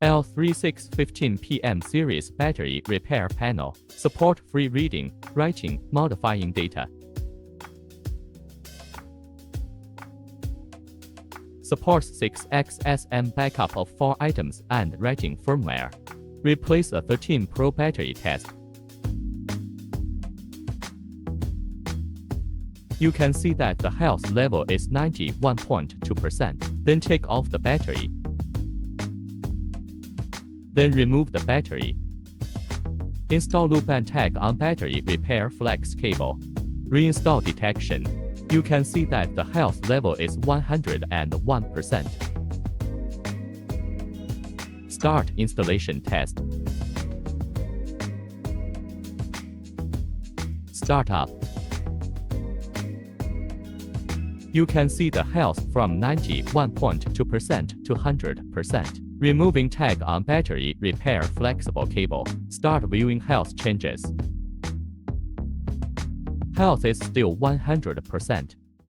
L3615PM series battery repair panel. Support free reading, writing, modifying data. Supports 6xSM backup of 4 items and writing firmware. Replace a 13 Pro battery test. You can see that the health level is 91.2%. Then take off the battery. Then remove the battery. Install loop and tag on battery repair flex cable. Reinstall detection. You can see that the health level is 101%. Start installation test. Start up. You can see the health from 91.2% to 100%. Removing tag on battery repair flexible cable. Start viewing health changes. Health is still 100%.